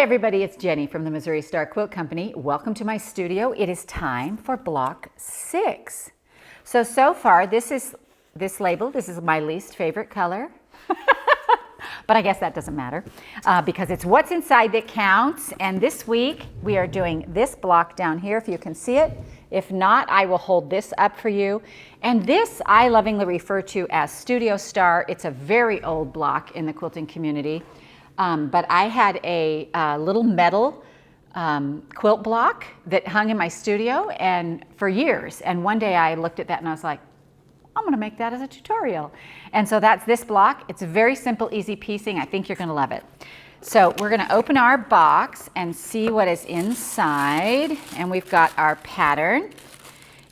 Hi everybody, it's Jenny from the Missouri Star Quilt Company. Welcome to my studio. It is time for block 6. So far this is my least favorite color. But I guess that doesn't matter because it's what's inside that counts. And this week we are doing this block down here, if you can see it. If not, I will hold this up for you. And this I lovingly refer to as Studio Star. It's a very old block in the quilting community. But I had a little metal quilt block that hung in my studio and for years. And one day I looked at that and I was like, I'm going to make that as a tutorial. And so that's this block. It's very simple, easy piecing. I think you're going to love it. So we're going to open our box and see what is inside. And we've got our pattern.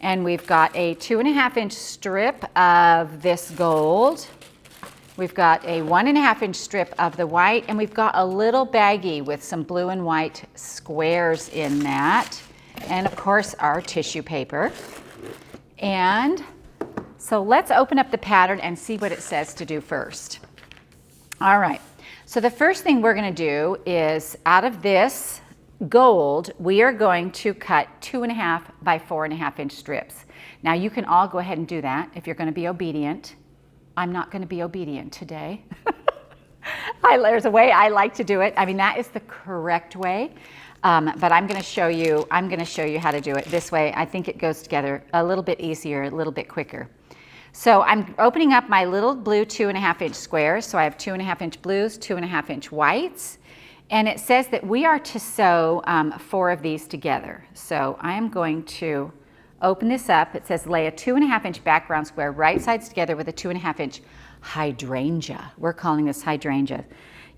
And we've got a 2.5-inch strip of this gold. We've got a 1.5-inch strip of the white, and we've got a little baggie with some blue and white squares in that. And of course, our tissue paper. And so let's open up the pattern and see what it says to do first. All right, so the first thing we're gonna do is out of this gold, we are going to cut 2.5 by 4.5-inch strips. Now you can all go ahead and do that if you're gonna be obedient. I'm not going to be obedient today. There's a way I like to do it. I mean, that is the correct way, but I'm going to show you how to do it this way. I think it goes together a little bit easier, a little bit quicker. So I'm opening up my little blue 2.5-inch squares. So I have 2.5-inch blues, 2.5-inch whites, and it says that we are to sew 4 of these together. So I am going to open this up. It says lay a 2.5-inch background square right sides together with a 2.5-inch hydrangea. We're calling this hydrangea.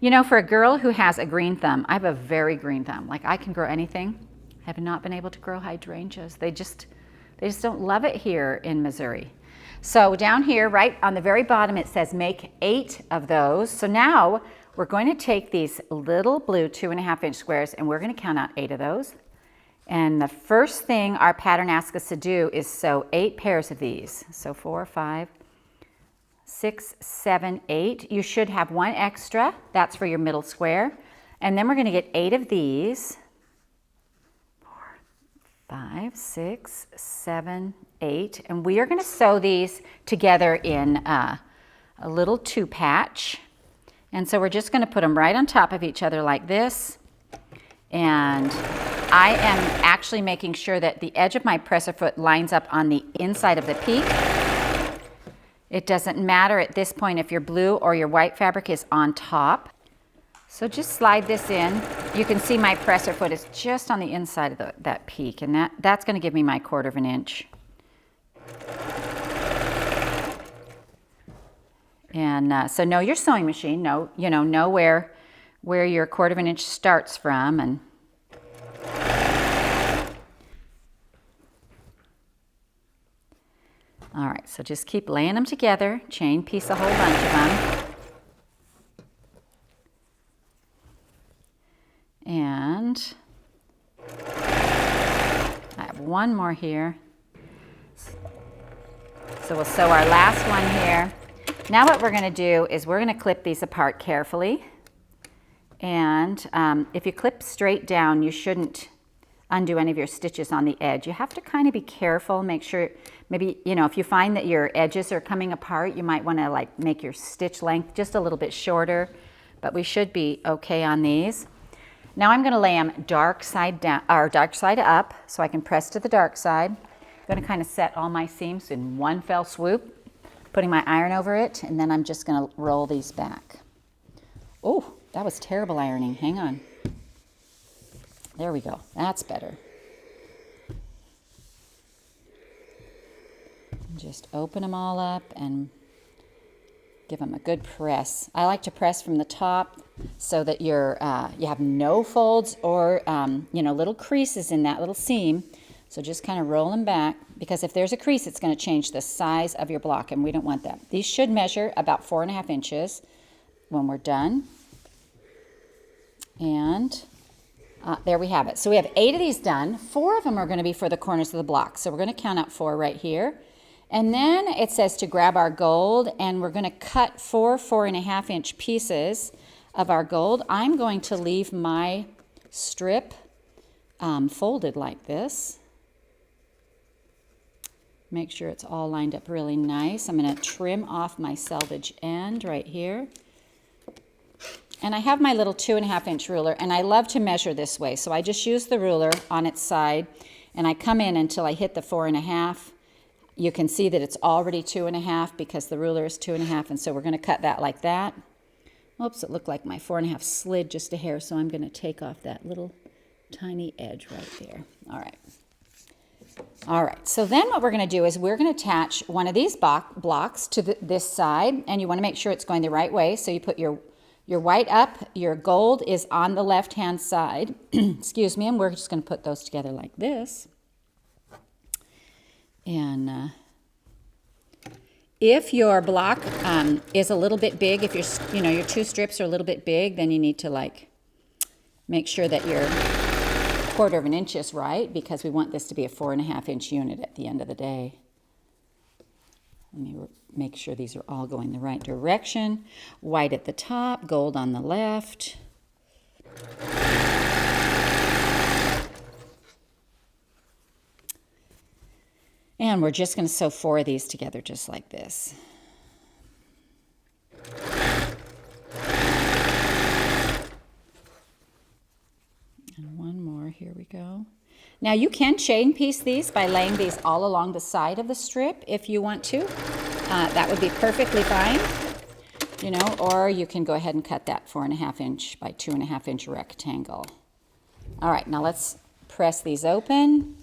You know, for a girl who has a green thumb, I have a very green thumb. Like I can grow anything. I have not been able to grow hydrangeas. They just don't love it here in Missouri. So down here, right on the very bottom, it says make 8 of those. So now we're going to take these little blue 2.5-inch squares and we're going to count out 8 of those. And the first thing our pattern asks us to do is sew 8 pairs of these. So 4, 5, 6, 7, 8. You should have 1 extra. That's for your middle square. And then we're going to get 8 of these. 4, 5, 6, 7, 8. And we are going to sew these together in a little 2-patch. And so we're just going to put them right on top of each other like this. And I am actually making sure that the edge of my presser foot lines up on the inside of the peak. It doesn't matter at this point if your blue or your white fabric is on top. So just slide this in. You can see my presser foot is just on the inside of that peak, and that's going to give me my 1/4 inch. And so know your sewing machine. Know where your 1/4 inch starts from. And all right, so just keep laying them together, chain piece a whole bunch of them. And I have one more here. So we'll sew our last one here. Now what we're going to do is we're going to clip these apart carefully. And if you clip straight down, you shouldn't undo any of your stitches on the edge. You have to kind of be careful, make sure, maybe, if you find that your edges are coming apart, you might want to like make your stitch length just a little bit shorter, but we should be okay on these. Now I'm going to lay them dark side down, or dark side up, so I can press to the dark side. I'm going to kind of set all my seams in one fell swoop, putting my iron over it, and then I'm just going to roll these back. Oh, that was terrible ironing. Hang on. There we go. That's better. Just open them all up and give them a good press. I like to press from the top so that you have no folds or little creases in that little seam. So just kind of roll them back, because if there's a crease, it's going to change the size of your block, and we don't want that. These should measure about 4.5 inches when we're done. And there we have it. So we have 8 of these done. 4 of them are going to be for the corners of the block. So we're going to count out 4 right here. And then it says to grab our gold, and we're going to cut 4 4.5-inch pieces of our gold. I'm going to leave my strip folded like this. Make sure it's all lined up really nice. I'm going to trim off my selvage end right here. And I have my little 2.5-inch ruler, and I love to measure this way. So I just use the ruler on its side, and I come in until I hit the 4.5. You can see that it's already 2.5 because the ruler is 2.5, and so we're going to cut that like that. Oops, it looked like my 4.5 slid just a hair, so I'm going to take off that little tiny edge right there. All right. All right, so then what we're going to do is we're going to attach one of these blocks to this side, and you want to make sure it's going the right way. So you put your white up, your gold is on the left-hand side, excuse me, and we're just going to put those together like this. And if your block is a little bit big, if your 2 strips are a little bit big, then you need to like make sure that your 1/4 inch is right, because we want this to be a 4.5-inch unit at the end of the day. Let me make sure these are all going the right direction. White at the top, gold on the left. And we're just going to sew 4 of these together just like this. And one more, here we go. Now you can chain piece these by laying these all along the side of the strip if you want to. That would be perfectly fine, you know, or you can go ahead and cut that 4.5-inch by 2.5-inch rectangle. All right, now let's press these open.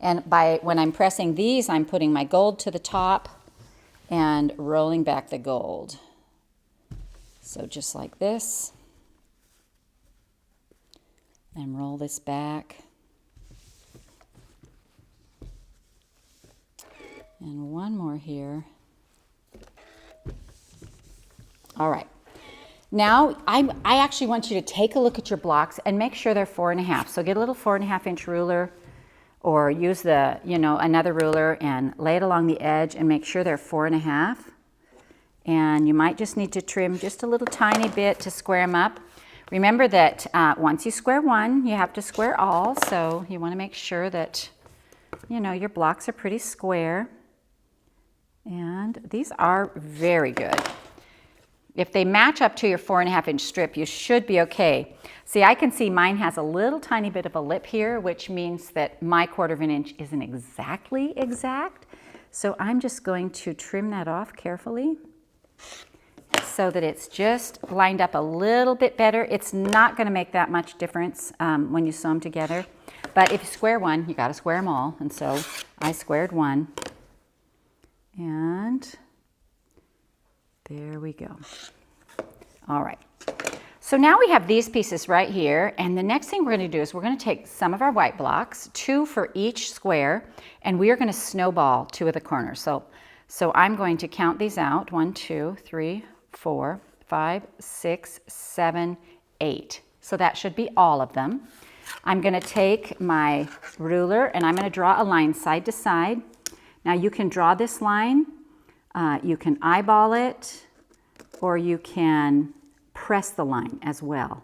And when I'm pressing these, I'm putting my gold to the top and rolling back the gold. So just like this. And roll this back. And one more here. All right. Now, I actually want you to take a look at your blocks and make sure they're 4.5. So get a little 4.5-inch ruler, or use the, another ruler and lay it along the edge and make sure they're 4.5. And you might just need to trim just a little tiny bit to square them up. Remember that once you square one, you have to square all. So you want to make sure that, your blocks are pretty square. And these are very good. If they match up to your 4.5-inch strip, you should be okay. See, I can see mine has a little tiny bit of a lip here, which means that my 1/4 inch isn't exactly exact. So I'm just going to trim that off carefully so that it's just lined up a little bit better. It's not going to make that much difference when you sew them together. But if you square one, you got to square them all. And so I squared one. And there we go. All right. So now we have these pieces right here, and the next thing we're going to do is we're going to take some of our white blocks, 2 for each square, and we are going to snowball 2 of the corners. So I'm going to count these out. 1, 2, 3, 4, 5, 6, 7, 8. So that should be all of them. I'm going to take my ruler and I'm going to draw a line side to side. Now you can draw this line, you can eyeball it, or you can press the line as well.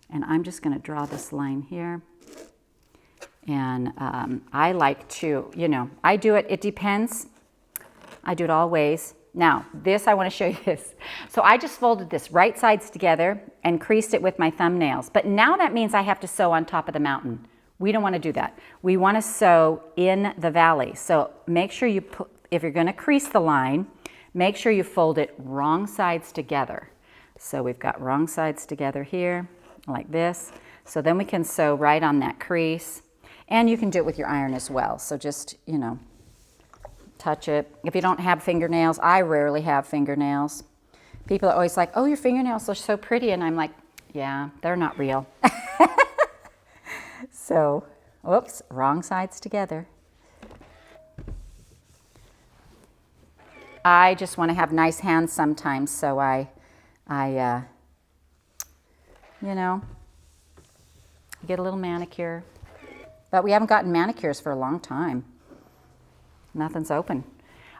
And I'm just going to draw this line here. And I like to, I do it, it depends. I do it all ways. Now, this, I want to show you this. So I just folded this right sides together and creased it with my thumbnails. But now that means I have to sew on top of the mountain. We don't want to do that. We want to sew in the valley. So make sure you put, if you're going to crease the line, make sure you fold it wrong sides together. So we've got wrong sides together here, like this. So then we can sew right on that crease. And you can do it with your iron as well. So just, touch it. If you don't have fingernails, I rarely have fingernails. People are always like, oh, your fingernails are so pretty. And I'm like, yeah, they're not real. So, whoops, wrong sides together. I just want to have nice hands sometimes, so I get a little manicure. But we haven't gotten manicures for a long time. Nothing's open.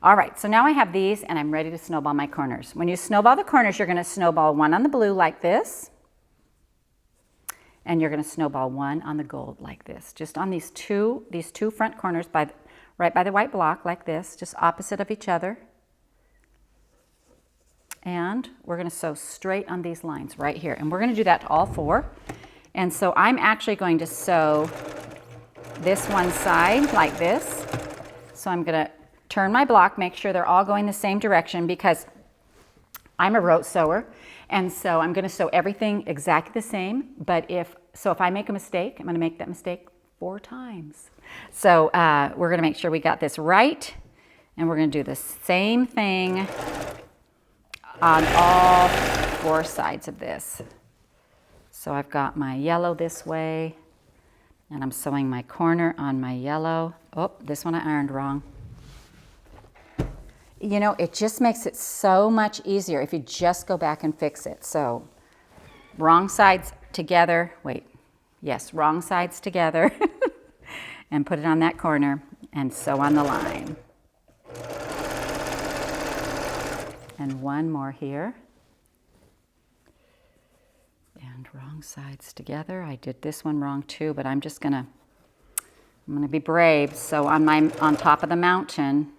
All right, so now I have these and I'm ready to snowball my corners. When you snowball the corners, you're going to snowball one on the blue like this. and you're going to snowball one on the gold like this, just on these two front corners right by the white block like this, just opposite of each other. And we're going to sew straight on these lines right here, and we're going to do that to all 4. And so I'm actually going to sew this one side like this. So I'm going to turn my block, make sure they're all going the same direction, because I'm a rote sewer, and so I'm going to sew everything exactly the same. But if I make a mistake, I'm going to make that mistake 4 times. So we're going to make sure we got this right, and we're going to do the same thing on all 4 sides of this. So I've got my yellow this way, and I'm sewing my corner on my yellow. Oh, this one I ironed wrong. You know, it just makes it so much easier if you just go back and fix it. So wrong sides together, wrong sides together, and put it on that corner and sew on the line. And one more here. And wrong sides together. I did this one wrong too, but I'm gonna be brave. So on top of the mountain.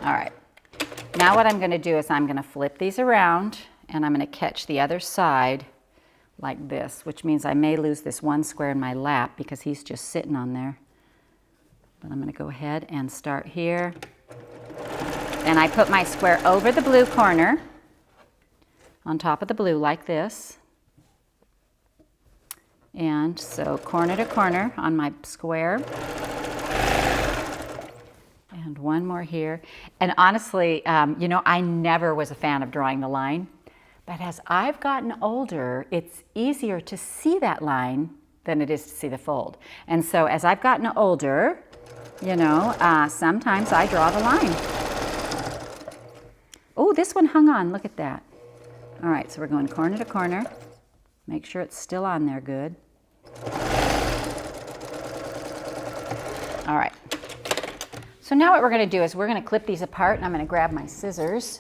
All right, now what I'm going to do is I'm going to flip these around, and I'm going to catch the other side like this, which means I may lose this one square in my lap because he's just sitting on there. But I'm going to go ahead and start here. And I put my square over the blue corner on top of the blue like this. And so corner to corner on my square. And one more here. And honestly, you know, I never was a fan of drawing the line, but as I've gotten older, it's easier to see that line than it is to see the fold. And so as I've gotten older, you know, sometimes I draw the line. Oh, this one hung on, look at that. All right, so we're going corner to corner. Make sure it's still on there good. All right. So now what we're going to do is we're going to clip these apart, and I'm going to grab my scissors,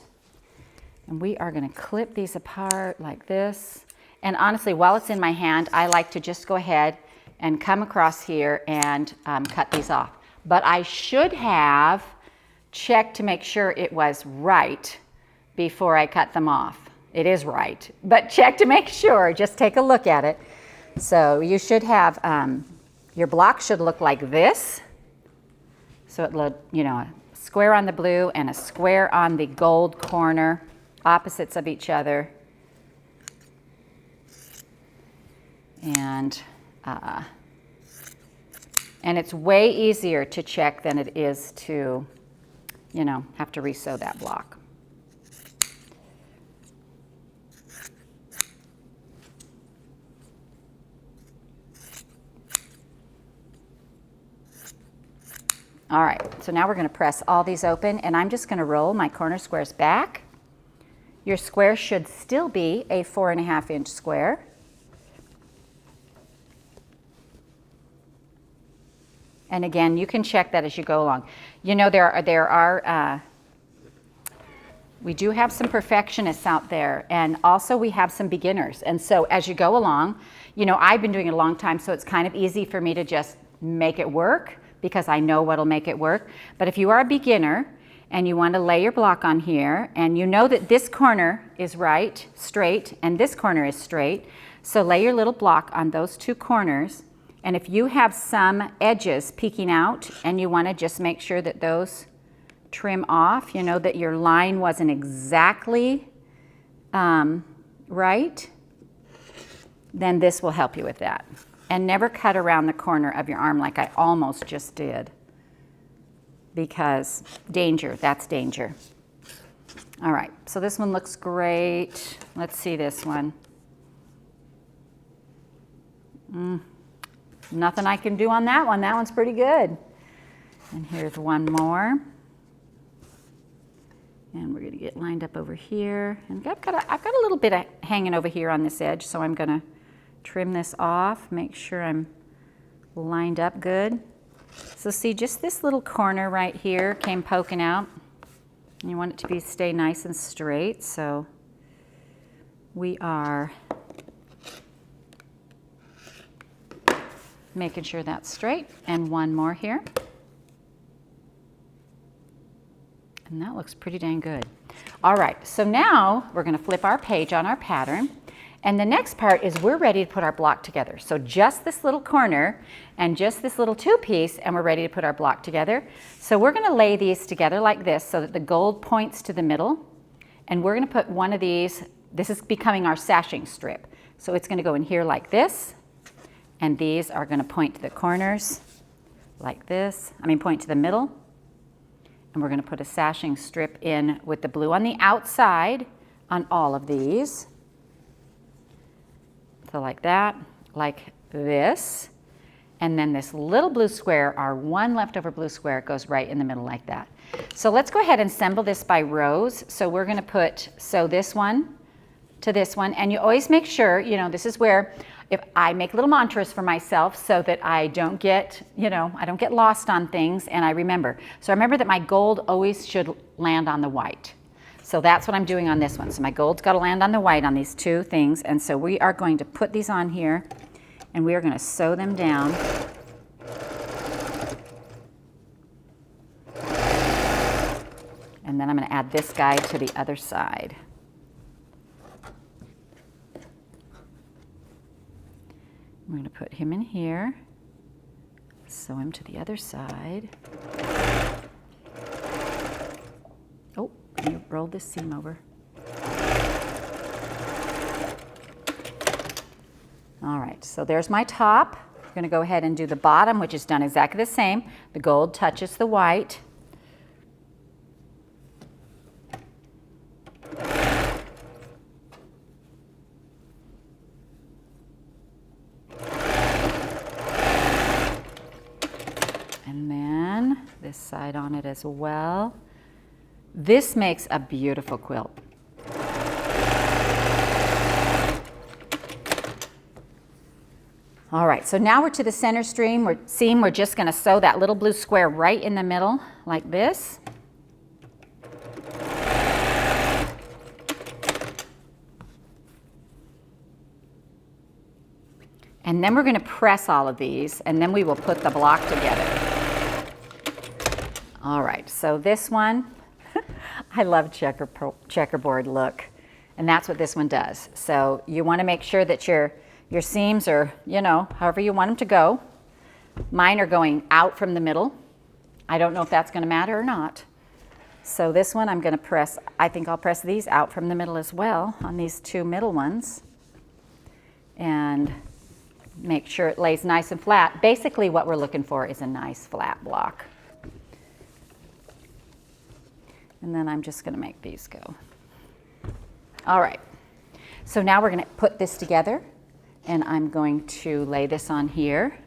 and we are going to clip these apart like this. And honestly, while it's in my hand, I like to just go ahead and come across here and cut these off. But I should have checked to make sure it was right before I cut them off. It is right, but check to make sure. Just take a look at it. So you should have, your block should look like this. So it looked, you know, a square on the blue and a square on the gold corner, opposites of each other. And it's way easier to check than it is to, you know, have to re-sew that block. All right, so now we're going to press all these open, and I'm just going to roll my corner squares back. Your square should still be a 4.5-inch square. And again, you can check that as you go along. You know, we do have some perfectionists out there, and also we have some beginners. And so as you go along, you know, I've been doing it a long time, so it's kind of easy for me to just make it work because I know what'll make it work. But if you are a beginner and you want to lay your block on here, and you know that this corner is right, straight, and this corner is straight, so lay your little block on those two corners. And if you have some edges peeking out and you want to just make sure that those trim off, you know that your line wasn't exactly right, then this will help you with that. And never cut around the corner of your arm like I almost just did, because danger, that's danger. All right, so this one looks great. Let's see this one. Nothing I can do on that one. That one's pretty good. And here's one more. And we're going to get lined up over here. And I've got a little bit of hanging over here on this edge, so I'm going to trim this off, make sure I'm lined up good. So see, just this little corner right here came poking out. You want it to stay nice and straight, so we are making sure that's straight. And one more here. And that looks pretty dang good. All right, so now we're going to flip our page on our pattern. And the next part is we're ready to put our block together. So just this little corner and just this little two-piece, and we're ready to put our block together. So we're going to lay these together like this so that the gold points to the middle. And we're going to put one of these, this is becoming our sashing strip. So it's going to go in here like this. And these are going to point to the corners like this. Point to the middle. And we're going to put a sashing strip in with the blue on the outside on all of these. So like that, like this. And then this little blue square, our one leftover blue square, goes right in the middle like that. So let's go ahead and assemble this by rows. So we're going to sew this one to this one. And you always make sure, this is where if I make little mantras for myself so that I don't get, I don't get lost on things and I remember. So I remember that my gold always should land on the white. So that's what I'm doing on this one. So my gold's got to land on the white on these two things. And so we are going to put these on here and we are going to sew them down. And then I'm going to add this guy to the other side. I'm going to put him in here, sew him to the other side. Oh, can you roll this seam over? All right, so there's my top. I'm going to go ahead and do the bottom, which is done exactly the same. The gold touches the white. And then this side on it as well. This makes a beautiful quilt. All right, so now we're to the center seam. We're just going to sew that little blue square right in the middle like this. And then we're going to press all of these, and then we will put the block together. All right, so this one, I love checkerboard look, and that's what this one does. So you want to make sure that your seams are, however you want them to go. Mine are going out from the middle. I don't know if that's going to matter or not. So this one I'm going to press, I think I'll press these out from the middle as well on these two middle ones. And make sure it lays nice and flat. Basically what we're looking for is a nice flat block. And then I'm just going to make these go. All right, so now we're going to put this together, and I'm going to lay this on here.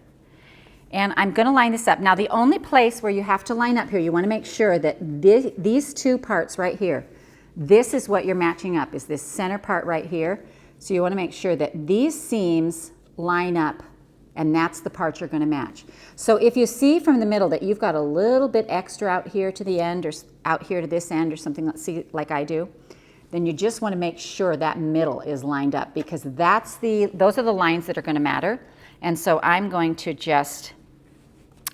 And I'm going to line this up. Now the only place where you have to line up here, you want to make sure that these two parts right here, this is what you're matching up, is this center part right here. So you want to make sure that these seams line up, and that's the part you're going to match. So if you see from the middle that you've got a little bit extra out here to the end or out here to this end or something, let's see, like I do, then you just want to make sure that middle is lined up, because those are the lines that are going to matter. And so I'm going to just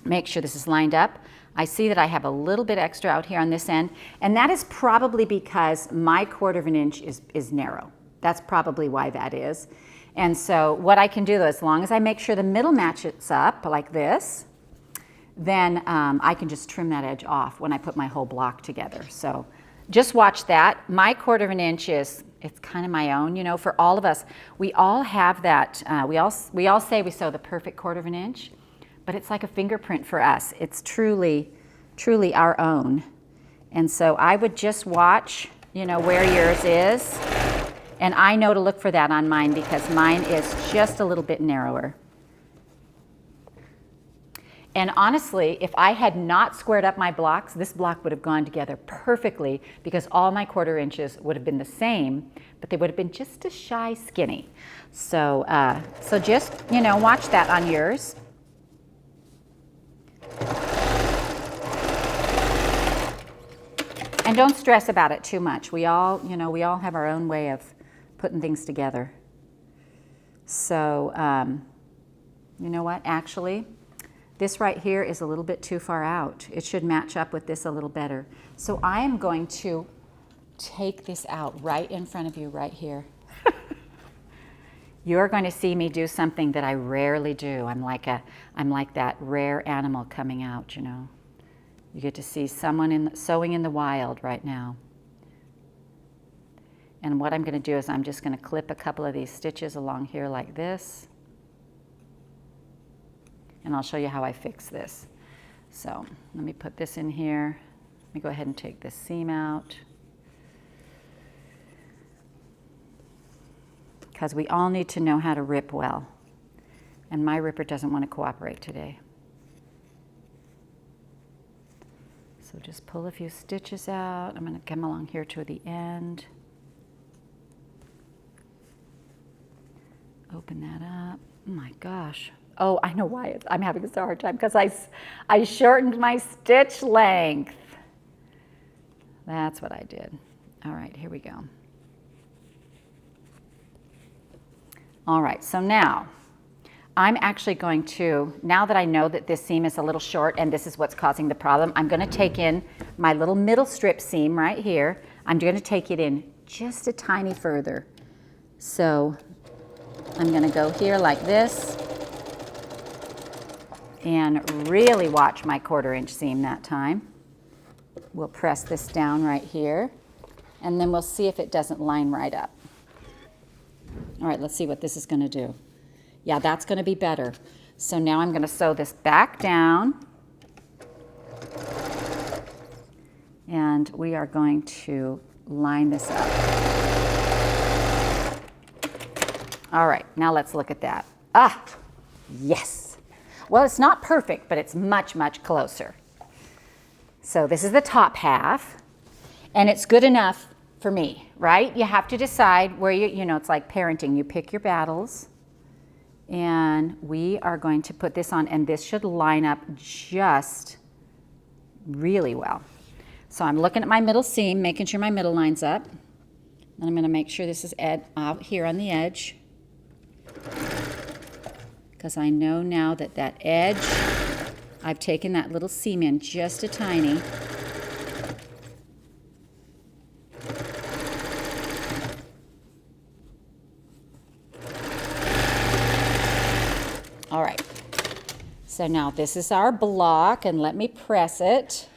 make sure this is lined up. I see that I have a little bit extra out here on this end, and that is probably because my 1/4 of an inch is narrow. That's probably why that is. And so what I can do, though, as long as I make sure the middle matches up like this, then I can just trim that edge off when I put my whole block together. So just watch that. My 1/4 of an inch it's kind of my own, for all of us. We all have that, we all say we sew the perfect 1/4 of an inch, but it's like a fingerprint for us. It's truly, truly our own. And so I would just watch, where yours is. And I know to look for that on mine because mine is just a little bit narrower. And honestly, if I had not squared up my blocks, this block would have gone together perfectly because all my 1/4 inches would have been the same, but they would have been just a shy skinny. So, so just, watch that on yours. And don't stress about it too much. We all have our own way of putting things together. So, you know what, actually, this right here is a little bit too far out. It should match up with this a little better. So I am going to take this out right in front of you right here. You're going to see me do something that I rarely do. I'm like that rare animal coming out, you know. You get to see someone sewing in the wild right now. And what I'm going to do is I'm just going to clip a couple of these stitches along here like this. And I'll show you how I fix this. So let me put this in here. Let me go ahead and take this seam out. Because we all need to know how to rip well. And my ripper doesn't want to cooperate today. So just pull a few stitches out. I'm going to come along here to the end. Open that up. Oh my gosh. Oh, I know why I'm having such a hard time, because I shortened my stitch length. That's what I did. All right, here we go. All right, so now I'm actually going to, now that I know that this seam is a little short and this is what's causing the problem, I'm going to take in my little middle strip seam right here. I'm going to take it in just a tiny further. So I'm going to go here like this and really watch my 1/4 inch seam that time. We'll press this down right here, and then we'll see if it doesn't line right up. All right, let's see what this is going to do. Yeah, that's going to be better. So now I'm going to sew this back down, and we are going to line this up. All right, now let's look at that. Ah, yes. Well, it's not perfect, but it's much, much closer. So this is the top half, and it's good enough for me, right? You have to decide where you know, it's like parenting. You pick your battles, and we are going to put this on, and this should line up just really well. So I'm looking at my middle seam, making sure my middle lines up. And I'm going to make sure this is out here on the edge, because I know now that that edge, I've taken that little seam in just a tiny. All right, so now this is our block, and let me press it.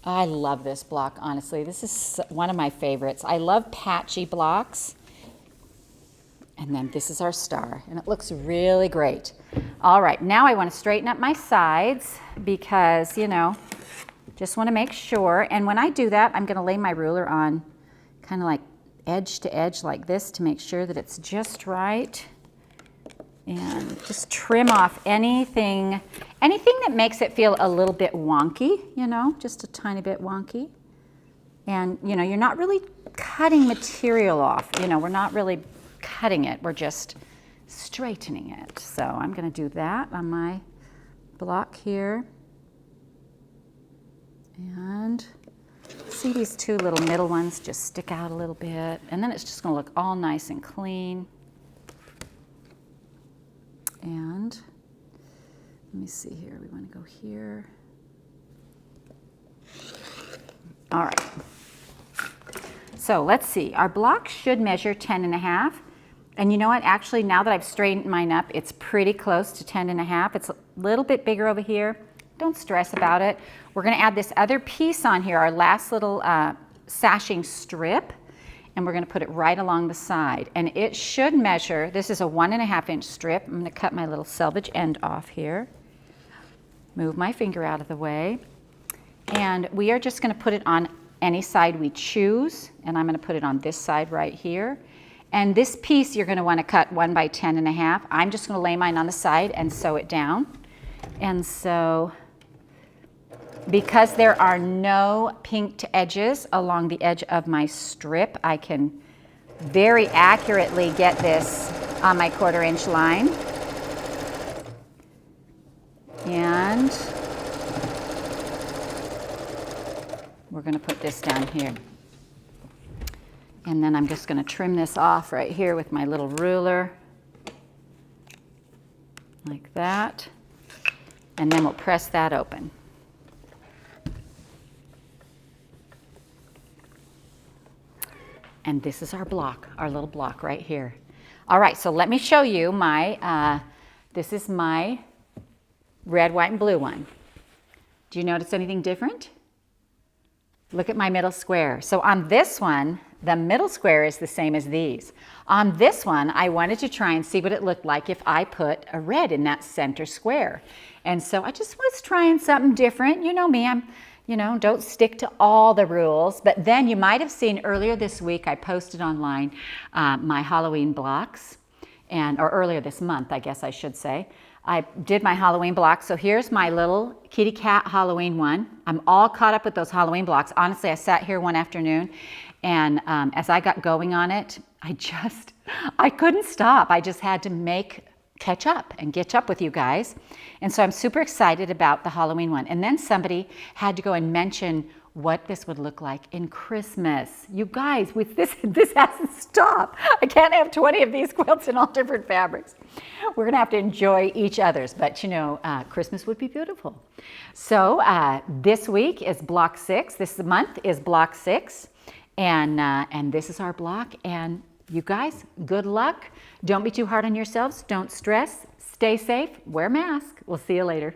I love this block, honestly. This is one of my favorites. I love patchy blocks. And then this is our star, and it looks really great. All right, now I want to straighten up my sides because, you know, just want to make sure. And when I do that, I'm going to lay my ruler on kind of like edge to edge like this to make sure that it's just right. And just trim off anything that makes it feel a little bit wonky, you know, just a tiny bit wonky. And, you know, you're not really cutting material off. You know, we're not really cutting it, we're just straightening it. So I'm going to do that on my block here. And see these two little middle ones just stick out a little bit, and then it's just going to look all nice and clean. And let me see here, we want to go here. All right. So let's see, our block should measure 10.5. And you know what, actually now that I've straightened mine up, it's pretty close to 10.5. It's a little bit bigger over here. Don't stress about it. We're gonna add this other piece on here, our last little sashing strip, and we're gonna put it right along the side. And it should measure, this is a 1.5 inch strip. I'm gonna cut my little selvage end off here. Move my finger out of the way. And we are just gonna put it on any side we choose, and I'm going to put it on this side right here. And this piece you're going to want to cut 1 by 10.5. I'm just going to lay mine on the side and sew it down. And so because there are no pinked edges along the edge of my strip, I can very accurately get this on my 1/4 inch line. And we're going to put this down here. And then I'm just going to trim this off right here with my little ruler, like that. And then we'll press that open. And this is our block, our little block right here. All right, so let me show you my, this is my red, white, and blue one. Do you notice anything different? Look at my middle square. So on this one, the middle square is the same as these. On this one, I wanted to try and see what it looked like if I put a red in that center square. And so I just was trying something different. You know me, don't stick to all the rules. But then you might have seen earlier this week, I posted online my Halloween blocks, or earlier this month, I guess I should say. I did my Halloween blocks. So here's my little kitty cat Halloween one. I'm all caught up with those Halloween blocks. Honestly, I sat here one afternoon, and as I got going on it, I couldn't stop. I just had to catch up with you guys. And so I'm super excited about the Halloween one. And then somebody had to go and mention what this would look like in Christmas. You guys, with this hasn't stopped. I can't have 20 of these quilts in all different fabrics. We're gonna have to enjoy each other's, but Christmas would be beautiful. So this week is block 6. This month is block 6. And this is our block. And you guys, good luck. Don't be too hard on yourselves. Don't stress. Stay safe. Wear a mask. We'll see you later.